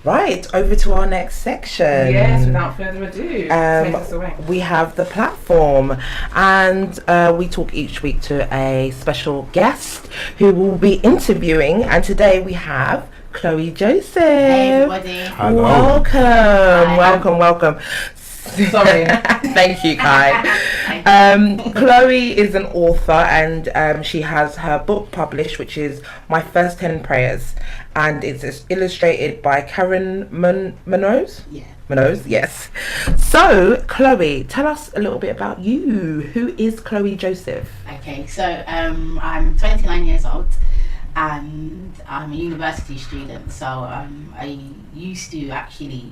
Right, over to our next section. Yes, without further ado, take us away. We have the platform, and we talk each week to a special guest who will be interviewing. And today we have Chloe Joseph. Hey everybody. Hello. Welcome. Sorry. Thank you, Kai. Chloe is an author, and she has her book published, which is My First 10 Prayers, and it's illustrated by Karen Minoz. Yeah. Minoz, yes. So, Chloe, tell us a little bit about you. Who is Chloe Joseph? Okay, so I'm 29 years old and I'm a university student. So I used to actually,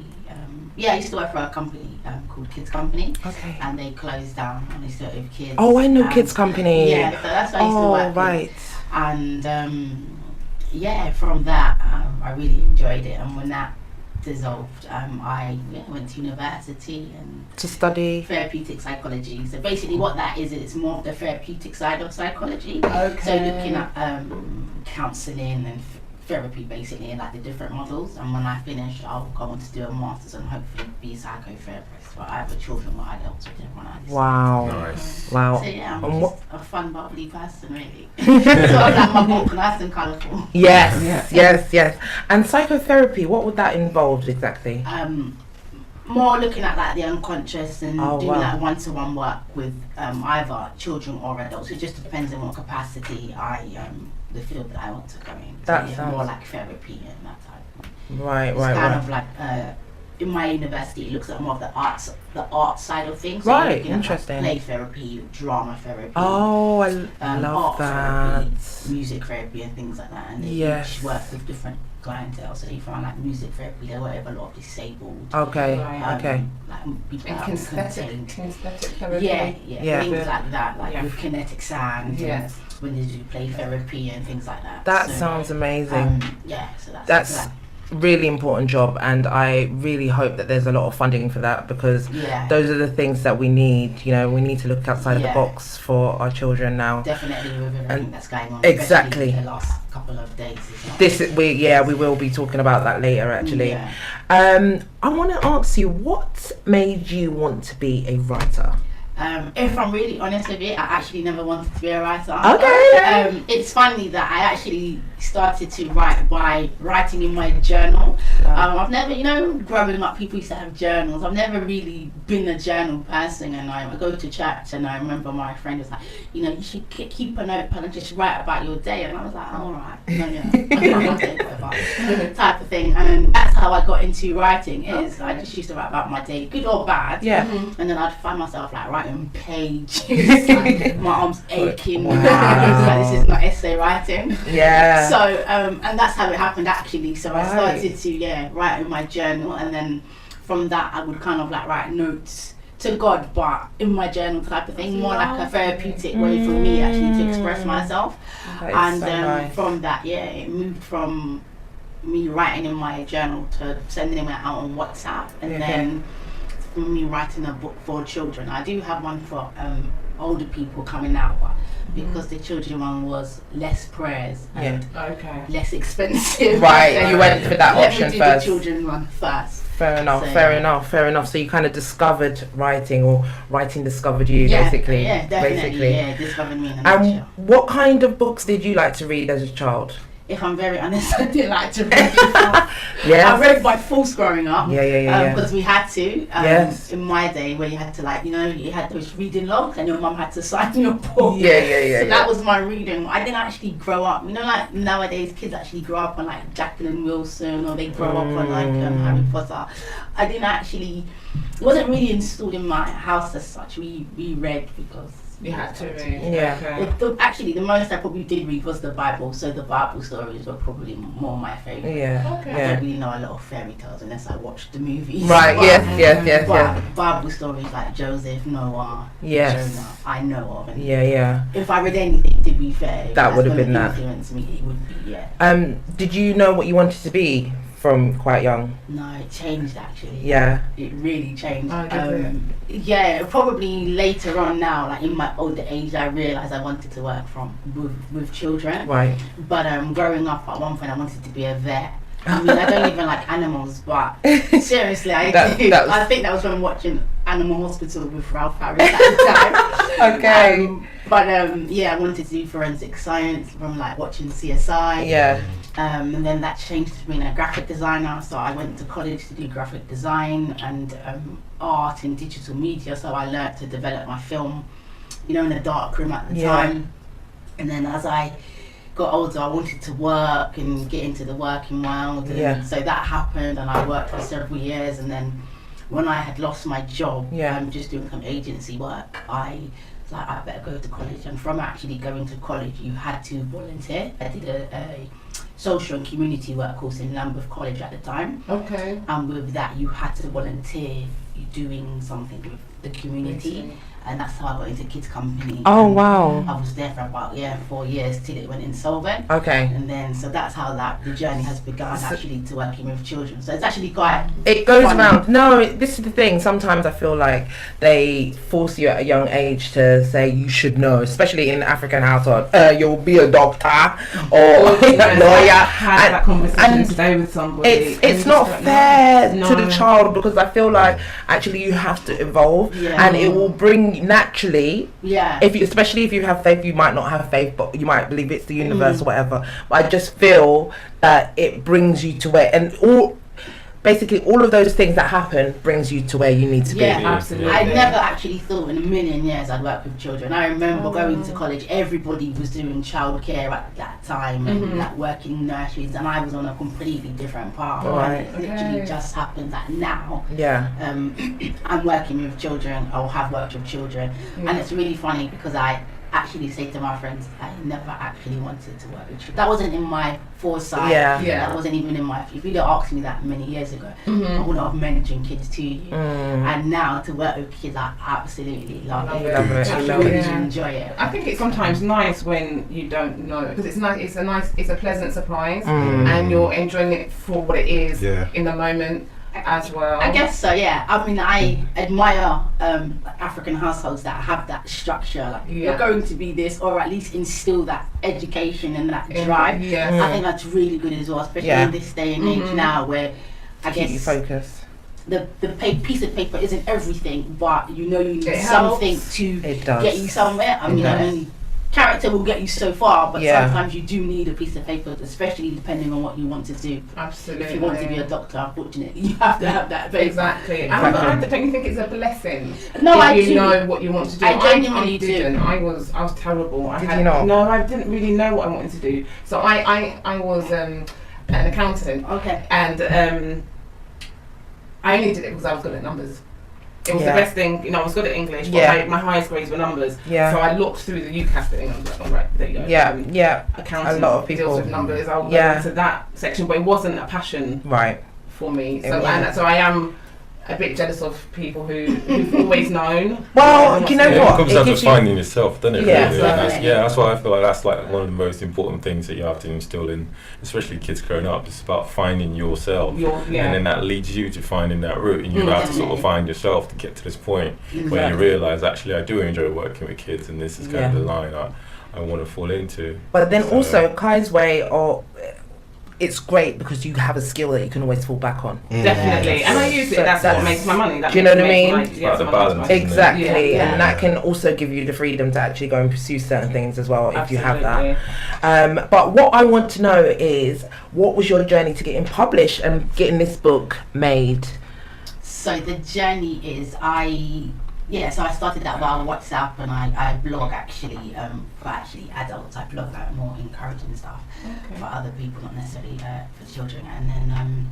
I used to work for a company called Kids Company. Okay. And they closed down and they started with kids. Oh, I know Kids Company. Yeah, so that's what I used to work with. Right. And from that, I really enjoyed it. And when that dissolved, I went to university and To study. therapeutic psychology. So basically what that is, it's more of the therapeutic side of psychology. Okay. So looking at counselling and therapy basically, and like the different models. And when I finish, I'll go on to do a master's and hopefully be a psychotherapist for either children or adults, whichever one I decide. Wow. Nice. Wow. So yeah, I'm And just a fun, bubbly person really. So I'm like my book, nice and colourful. Yes. And psychotherapy, what would that involve exactly? More looking at like the unconscious and Oh, doing wow. like one-to-one work with either children or adults. It just depends on what capacity the field that I want to go in. That So, sounds- more like therapy and that type of thing. Right. It's kind of like in my university, it looks at more of the art side of things. So you're Right, looking at, like, interesting. play therapy, drama therapy. Oh, I love art that. therapy, music therapy, and things like that. And they Yes. each work with different clientele. So you find like music therapy, they work with a lot of disabled. Okay. Right. Okay. Like people And that are kinesthetic therapy. yeah, things Yeah. like that, like Yeah. with kinetic sand. Yes. And when they do play therapy and things like that. That So, sounds amazing. so That's that. really important job, and I really hope that there's a lot of funding for that, because Yeah, those are the things that we need. You know, we need to look outside of the Yeah. box for our children now. definitely with everything And that's going on. exactly. especially the last couple of days. Is not- This is, we will be talking about that later actually. Yeah. I want to ask you, what made you want to be a writer? If I'm really honest with you, I actually never wanted to be a writer. Okay. It's funny that I actually started to write by writing in my journal. I've never, growing up, people used to have journals. I've never really been a journal person, and I go to church, and I remember my friend was like, you should keep a notepad and just write about your day, and I was like, all right, whatever, type of thing. And that's how I got into writing. Is I just used to write about my day, good or bad. Yeah. And then I'd find myself like writing pages, like, my arms aching. Wow. Like, this is not essay writing. Yeah. So and that's how it happened actually. So I Right. started to write in my journal, and then from that I would kind of like write notes to God, but in my journal type of thing, more like a therapeutic way for me actually to express myself. That is And so nice. from that, it moved from me writing in my journal to sending it out on WhatsApp, and Okay. then from me writing a book for children. I do have one for older people coming out, but because the children one was less prayers and Okay. less expensive. Right, you went for that Let option me do first. the children one first. Fair enough, So, fair yeah. enough. So you kind of discovered writing, or writing discovered you, basically. Yeah, definitely. Basically. Yeah, discovered me in a nutshell. What kind of books did you like to read as a child? If I'm very honest, I didn't like to read before. Yes. I read by force growing up. Yeah. Because we had to. Yes. In my day, where you had to you had those reading logs, and your mum had to sign your book. Yeah. So that was my reading. I didn't actually grow up. Like nowadays, kids actually grow up on like Jacqueline Wilson, or they grow up on like Harry Potter. I didn't actually. It wasn't really installed in my house as such. We read because. You had to read. Yeah. Okay. Actually, the most I probably did read was the Bible, so the Bible stories were probably more my favourite. Yeah. Okay. I Yeah. don't really know a lot of fairy tales unless I watched the movies. Right. Yes. But Bible stories like Joseph, Noah, Yes. Jonah, I know of. And Yeah. if I read anything, to be fair, That would have been that. influence me. It would be, Did you know what you wanted to be from quite young? No, it changed actually. Yeah. It really changed. Oh, did Yeah, probably later on now, like in my older age, I realised I wanted to work with children. Right. But growing up, at one point I wanted to be a vet. I mean, I don't even like animals, but seriously, I do. that was- I think that was from watching Animal Hospital with Ralph Harris at the time. Okay. Yeah, I wanted to do forensic science from like watching CSI. Yeah. And then that changed to being a graphic designer. So I went to college to do graphic design and art and digital media. So I learned to develop my film, in a dark room at the time. And then as I got older, I wanted to work and get into the working world. And so that happened, and I worked for several years. And then when I had lost my job, just doing some agency work, I was like, I better go to college. And from actually going to college, you had to volunteer. I did a social and community work course in Lambeth College at the time. Okay. And with that, you had to volunteer doing something with the community. And that's how I got into Kids Company. Oh, wow. I was there for about 4 years till it went insolvent. Okay. And then so that's how the journey has begun, actually, to working with children. So it's actually quite It goes funny. around. No, this is the thing. Sometimes I feel like they force you at a young age to say you should know, especially in African household. You'll be a doctor or a lawyer. I had that conversation and today with somebody. It's not fair to the No. child, because I feel like actually you have to evolve, and it will bring naturally. Yeah. Especially if you have faith, you might not have faith, but you might believe it's the universe or whatever. But I just feel that it brings you to where, and basically all of those things that happen brings you to where you need to be. Yeah, absolutely. I never actually thought in a million years I'd work with children. I remember going to college, everybody was doing childcare at that time and like working in nurseries, and I was on a completely different path. Right. And it literally just happened that now I'm working with children, or have worked with children, and it's really funny because I actually say to my friends, I never actually wanted to work with children. That wasn't in my foresight. Yeah. That wasn't even in my, if you'd have asked me that many years ago, I wouldn't have mentioned kids to you. And now to work with kids, I absolutely love it. Love it. I Love really it. enjoy it. I think it's sometimes nice when you don't know, because it's nice. It's a pleasant surprise, and you're enjoying it for what it is in the moment as well. I guess so, yeah. I mean, I admire African households that have that structure. Like, you're going to be this, or at least instill that education and that drive. I think that's really good as well, especially in this day and age now, where I Keep you guess focused. the piece of paper isn't everything, but you need It something helps. to It does. get you somewhere. I mean, only character will get you so far, but Yeah. sometimes you do need a piece of paper, especially depending on what you want to do. Absolutely. If you want to be a doctor, unfortunately, you have to have that paper. Exactly. Exactly. And don't you think it's a blessing? No, if I you do. know what you want to do. I genuinely do. didn't. I was terrible. Did you not? No, I didn't really know what I wanted to do. So I was an accountant, Okay. and I only did it because I was good at numbers. It was the Yeah. best thing, I was good at English, but Yeah. my highest grades were numbers. Yeah. So I looked through the UCAS thing, I was like, all right, there you go. Yeah. Accounting A lot of people. deals with numbers. I'll go Yeah. into that section, but it wasn't a passion Right. for me. It So wasn't. so I am a bit jealous of people who've always known. Well, what you they know want to Yeah, do. what? it comes It down to gives you- finding yourself, doesn't it? Yeah, really? And definitely. that's why I feel like that's like one of the most important things that you have to instill in, especially kids growing up. It's about finding yourself, and then that leads you to finding that route, and you have to sort of find yourself to get to this point where you realise actually I do enjoy working with kids, and this is kind of the line I want to fall into. But then So- also Kai's way, it's great because you have a skill that you can always fall back on. Definitely, and I use it. So That's that's- what makes my money. That do you know what I makes mean? my- It's about the my balance. money. Exactly, Yeah. and that can also give you the freedom to actually go and pursue certain things as well if you have that. Absolutely. But what I want to know is, what was your journey to getting published and getting this book made? So the journey is so I started that via WhatsApp, and I blog actually for adults. I blog like more encouraging stuff for other people, not necessarily for children. And then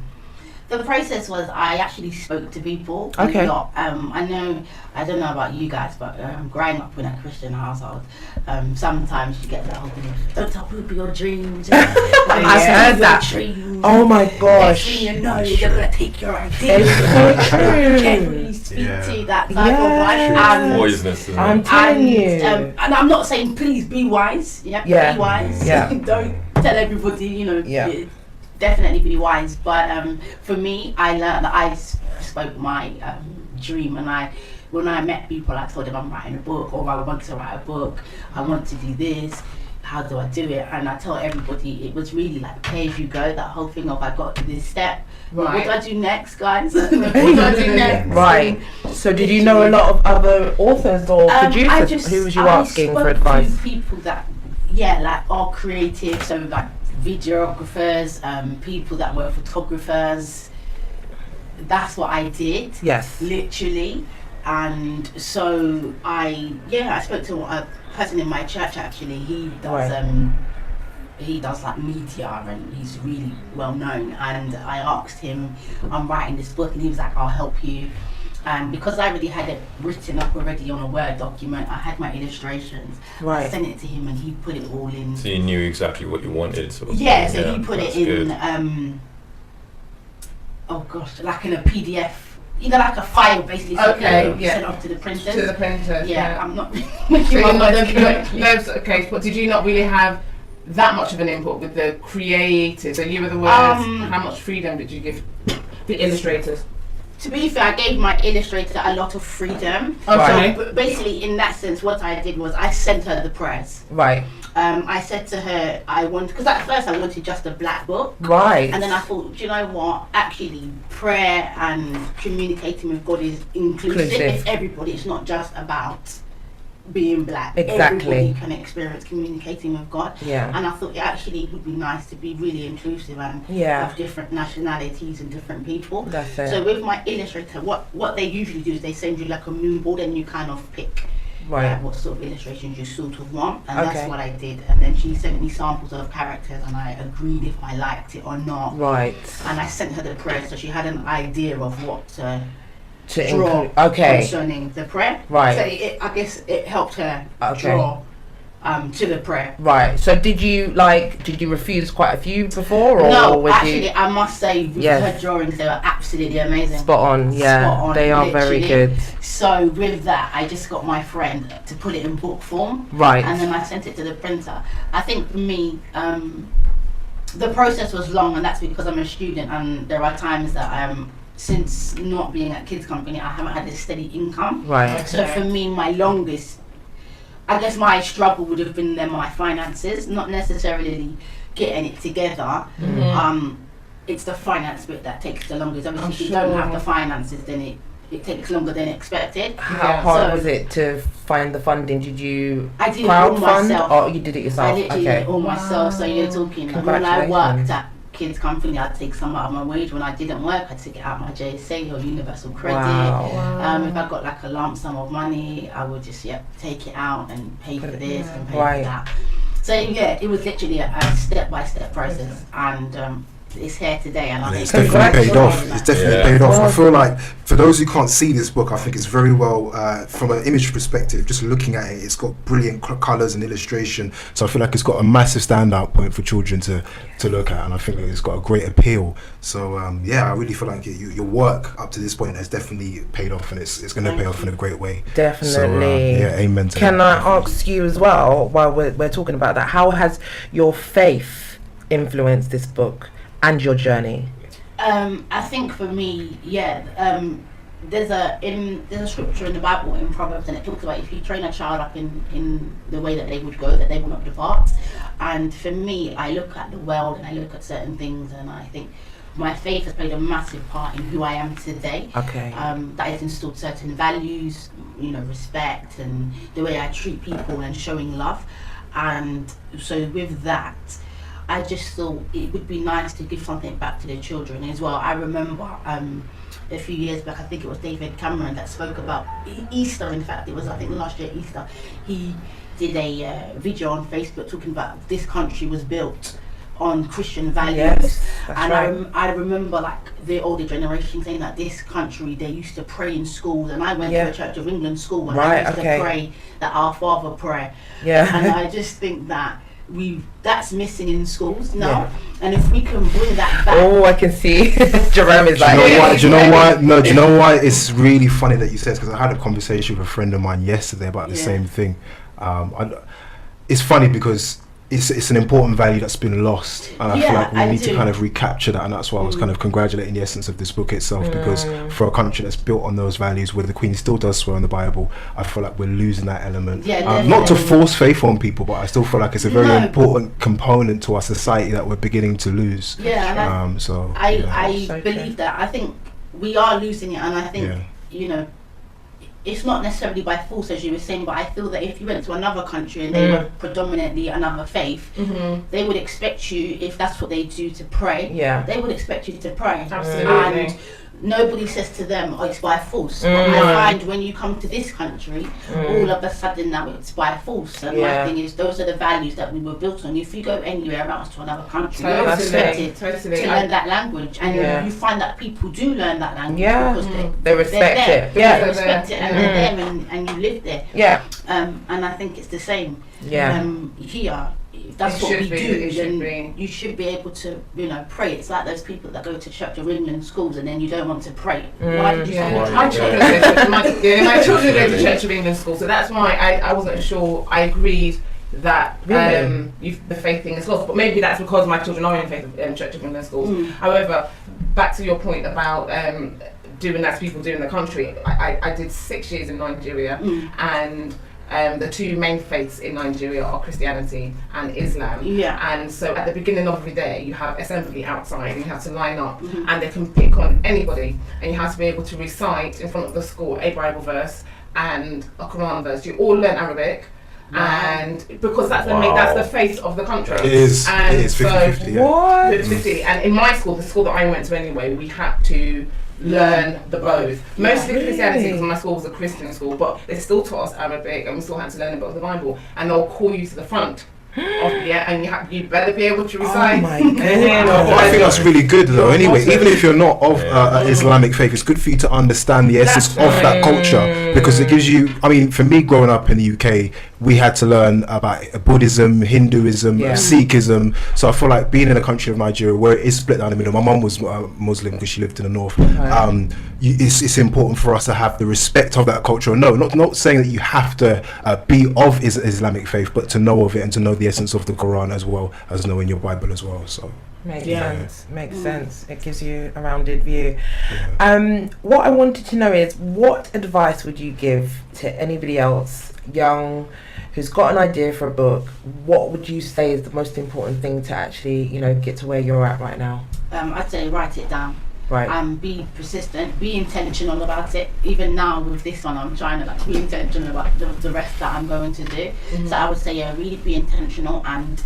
the process was I actually spoke to people Okay. a lot. I don't know about you guys, but growing up in a Christian household, sometimes you get that whole thing, don't tell people your dreams. I've heard that. Oh my Next gosh. thing you know, they're gonna take your idea. It's so Can't true. really speak Yeah. to that type Yes. of life. Poisonous, isn't I'm it? telling you. And I'm not saying please be wise. Yeah. Yeah. Be wise. Yeah. Don't tell everybody. Yeah. Definitely be wise. But for me, I learned that I spoke my dream, and when I met people, I told them I'm writing a book, or I want to write a book. I want to do this. how do I do it? And I tell everybody it was really like pay as you go, that whole thing of I got to this step. Right. What do I do next, guys? What do I do next? Right. So did you know a lot of other authors or producers? Who was you asking for advice? People that, like are creative, so like videographers, people that were photographers. That's what I did. Yes. Literally. And so I spoke to a person in my church actually. He does like media and he's really well known, and I asked him, I'm writing this book, and he was like, I'll help you. And because I already had it written up already on a Word document, I had my illustrations. I sent it to him and he put it all in. So you knew exactly what you wanted, sort of. He put it in like in a PDF, like a file basically. Sent off to the printers. To the printers. Yeah. I'm not okay, but did you not really have that much of an input with the creators? So you were the words. How much freedom did you give the illustrators? To be fair, I gave my illustrator a lot of freedom. Okay. So basically, in that sense, what I did was I sent her the prayers. Right. I said to her, because at first I wanted just a black book. Right. And then I thought, do you know what? Actually, prayer and communicating with God is inclusive. It's everybody. It's not just about being black. Exactly. Everybody can experience communicating with God. Yeah. And I thought it actually would be nice to be really inclusive and have different nationalities and different people. That's it. So with my illustrator, what they usually do is they send you like a mood board and you kind of pick what sort of illustrations you sort of want, and that's what I did. And then she sent me samples of characters and I agreed if I liked it or not. Right. And I sent her the prayer so she had an idea of what to draw concerning the prayer. Right. So I guess it helped her draw to the prayer. Right. So did you refuse quite a few before, or no? Actually, I must say with her drawings, they were absolutely amazing. Spot on. Yeah. Spot on, they are very good. So with that, I just got my friend to put it in book form. Right. And then I sent it to the printer. I think for me, the process was long, and that's because I'm a student, and there are times that since not being at Kids Company, I haven't had a steady income. Right. So for me, my longest, I guess my struggle would have been my finances, not necessarily getting it together. Mm-hmm. It's the finance bit that takes the longest. Obviously, if you don't have the finances, then it takes longer than expected. How hard was it to find the funding? Did you crowdfund? It all myself. Or you did it yourself? I literally did it all myself. So you're talking, when I worked at Kids Company, I'd take some out of my wage. When I didn't work, I'd take it out of my JSA or Universal Credit. Wow. If I got like a lump sum of money, I would just take it out and pay for this and pay for that. So it was literally a step-by-step process, and it's here today, and it's definitely paid off. It's definitely paid off. I feel like for those who can't see this book, I think it's very well from an image perspective. Just looking at it, it's got brilliant colours and illustration. So I feel like it's got a massive standout point for children to look at, and I think it's got a great appeal. So I really feel like your work up to this point has definitely paid off, and it's going to pay off in a great way. Definitely. So, amen to Can that. I ask you as well, while we're talking about that, how has your faith influenced this book and your journey? I think for me, there's a scripture in the Bible in Proverbs, and it talks about if you train a child up in the way that they would go, that they will not depart. And for me, I look at the world and I look at certain things, and I think my faith has played a massive part in who I am today. Okay. That has installed certain values, respect, and the way I treat people and showing love. And so with that, I just thought it would be nice to give something back to the children as well. I remember a few years back, I think it was David Cameron that spoke about Easter. In fact, it was, I think, last year Easter. He did a video on Facebook talking about this country was built on Christian values. Yes, that's and right. I remember the older generation saying that this country, they used to pray in schools, and I went to a Church of England school and I used to pray that Our Father prayer. Yeah. And I just think that that's missing in schools now, and if we can bring that back. Oh, I can see Jerome is like, do you know why? No, do you know why it's really funny that you said? Because I had a conversation with a friend of mine yesterday about the same thing. It's funny because it's an important value that's been lost, and I feel like we need to kind of recapture that, and that's why I was kind of congratulating the essence of this book itself, because for a country that's built on those values, where the Queen still does swear on the Bible, I feel like we're losing that element. Not to force faith on people, but I still feel like it's a very important component to our society that we're beginning to lose. I believe that. I think we are losing it, and I think you know, it's not necessarily by force, as you were saying, but I feel that if you went to another country and they were predominantly another faith, they would expect you, if that's what they do, to pray. They would expect you to pray. Absolutely. And nobody says to them, oh, it's by force. I find when you come to this country, all of a sudden now it's by force. And my thing is, those are the values that we were built on. If you go anywhere else to another country, you're expected to learn that language. And you find that people do learn that language because they respect it. They respect it, and they're there, and you live there. And I think it's the same here. If that's what we do, then you should be able to, you know, pray. It's like those people that go to Church of England schools and then you don't want to pray. Why did you My children go to Church of England school, so that's why I wasn't sure. I agreed that the faith thing is lost, but maybe that's because my children are in Church of England schools. However, back to your point about doing that to people do in the country, I did 6 years in Nigeria, and the two main faiths in Nigeria are Christianity and Islam. And so at the beginning of every day, you have assembly outside, and you have to line up, and they can pick on anybody, and you have to be able to recite in front of the school a Bible verse and a Quran verse. You all learn Arabic. And because that's the face of the country. It is 50-50. What? 50-50. And in my school, the school that I went to anyway, we had to learn the both. Mostly Christianity, because my school was a Christian school, but they still taught us Arabic, and we still had to learn about the Bible. And they'll call you to the front. And you better be able to recite. Oh my God. I think that's really good though. Anyway, even if you're not of Islamic faith, it's good for you to understand the essence of that culture, because it gives you. I mean, for me, growing up in the UK, we had to learn about Buddhism, Hinduism, Sikhism. So I feel like being in a country of Nigeria where it is split down the middle. My mum was Muslim because she lived in the north. It's important for us to have the respect of that culture. No, not saying that you have to be of Islamic faith, but to know of it and to know the essence of the Quran as well as knowing your Bible as well. So makes sense. It gives you a rounded view. What I wanted to know is, what advice would you give to anybody else young who's got an idea for a book? What would you say is the most important thing to actually, you know, get to where you're at right now? I'd say write it down. Right. Be persistent, be intentional about it. Even now with this one, I'm trying to be intentional about the rest that I'm going to do. So I would say really be intentional and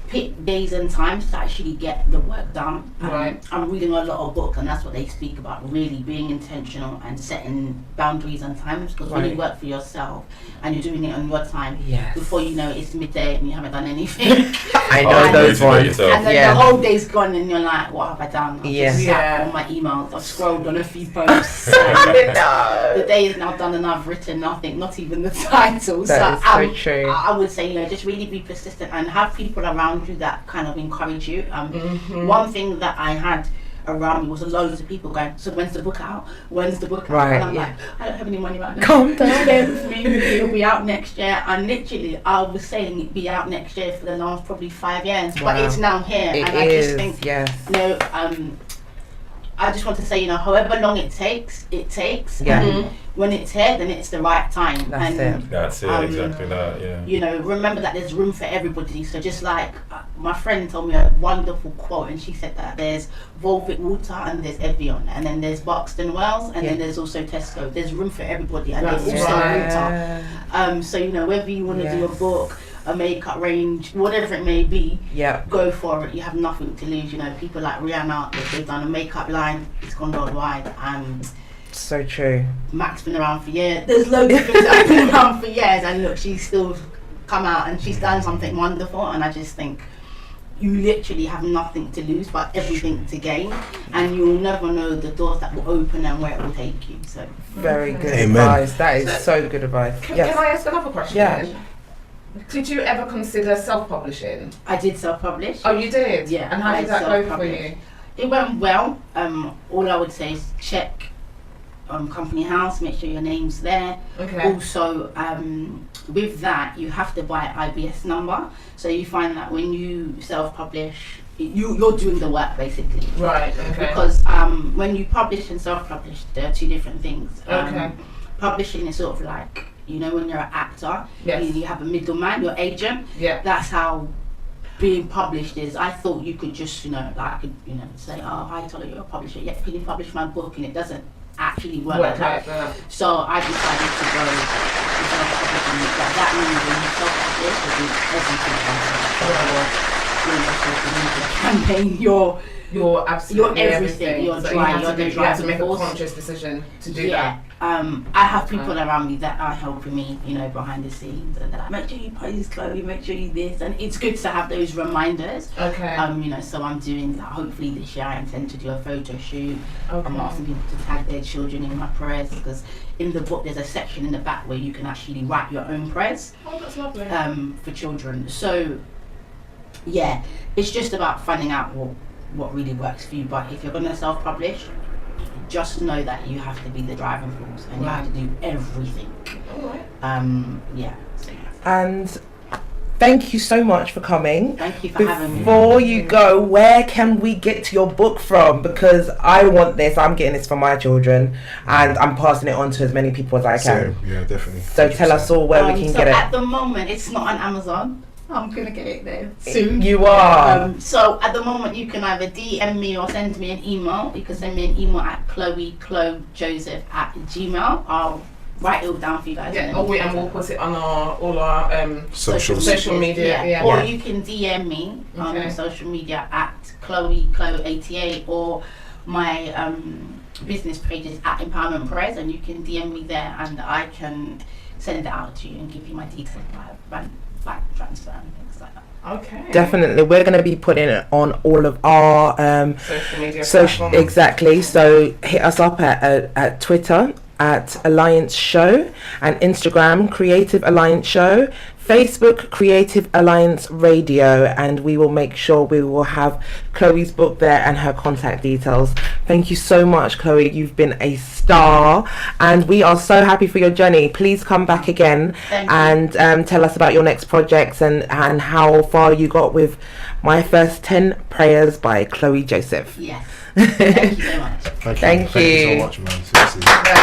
pick days and times to actually get the work done. I'm reading a lot of books, and that's what they speak about, really being intentional and setting boundaries and times, because when you work for yourself and you're doing it on your time, before you know it's midday and you haven't done anything. I know those ones. And then the whole day's gone and you're like, what have I done? I've just sat on my emails, I've scrolled on a few posts. The day is now done and I've written nothing, not even the title. That is so true. I would say, you know, just really be persistent and have people around you that kind of encourage you. One thing that I had around me was loads of people going, so when's the book out? When's the book out? Right, and I'm like, I don't have any money right now. Calm down. Stay with me. It'll be out next year. And literally, I was saying it'd be out next year for the last probably 5 years. But it's now here. It and is, I just think, yes. you know, I just want to say, you know, however long it takes. When it's here, then it's the right time. That's it, exactly that, yeah. You know, remember that there's room for everybody. So just like my friend told me a wonderful quote, and she said that there's Volvic Water and there's Evian, and then there's Buxton Wells, and then there's also Tesco. There's room for everybody, and there's also water. So, you know, whether you want to do a book, a makeup range, whatever it may be, go for it. You have nothing to lose. You know, people like Rihanna, they've done a makeup line, it's gone worldwide. So true. Mac's been around for years. There's loads of things that have been around for years, and look, she's still come out and she's done something wonderful. And I just think you literally have nothing to lose but everything to gain, and you'll never know the doors that will open and where it will take you. So very good advice. That is so good advice. Can I ask another question? Yeah. Did you ever consider self-publishing? I did self-publish. Oh, you did? Yeah. And how did that go for you? It went well. All I would say is check Company House, make sure your name's there. Okay. Also, with that, you have to buy an IBS number. So you find that when you self-publish, you're doing the work basically. Right. Okay. Because when you publish and self-publish, there are two different things. Okay. Publishing is sort of like, you know, when you're an actor, Yes. you have a middleman, your agent. Yeah. That's how being published is. I thought you could just, you know, like, say, oh, hi, Tola, you're a publisher. Yeah, can you publish my book? And it doesn't actually work like that. So I decided to go to self-publishing. That means when you self-publish, you do everything. Campaign, You're absolutely you're everything. You're so dry. you have to make a conscious decision to do that. I have people around me that are helping me, you know, behind the scenes, and they're like, make sure you post, Chloe, make sure you this, and it's good to have those reminders. Okay. You know, so I'm doing that. Hopefully this year I intend to do a photo shoot. Okay. I'm asking people to tag their children in my prayers, because in the book there's a section in the back where you can actually write your own prayers. Oh, that's lovely. For children. So yeah, it's just about finding out what really works for you. But if you're going to self-publish, just know that you have to be the driving force and you have to do everything. Yeah. And thank you so much for coming. Thank you for having me. Before you go, where can we get your book from? Because I want this. I'm getting this for my children, and I'm passing it on to as many people as I can. Yeah, definitely. So tell us all where we can get it. At the moment, it's not on Amazon. I'm gonna get it there soon. You are. So at the moment, you can either DM me or send me an email. You can send me an email at chloejoseph@gmail. I'll write it all down for you guys. Yeah. And we'll put it on all our social media. Yeah. Or you can DM me on social media at chloe88, or my business page is at Empowerment Prayers, and you can DM me there, and I can send it out to you and give you my details by bank transfer and things like that. Okay. Definitely, we're going to be putting it on all of our social media platforms. Exactly. So hit us up at Twitter at Alliance Show, and Instagram Creative Alliance Show, Facebook Creative Alliance Radio, and we will make sure we will have Chloe's book there and her contact details. Thank you so much, Chloe. You've been a star, and we are so happy for your journey. Please come back again and tell us about your next projects and how far you got with My First 10 Prayers by Chloe Joseph. Yes. Thank you so much. Thank you so much, man. Seriously. Yeah.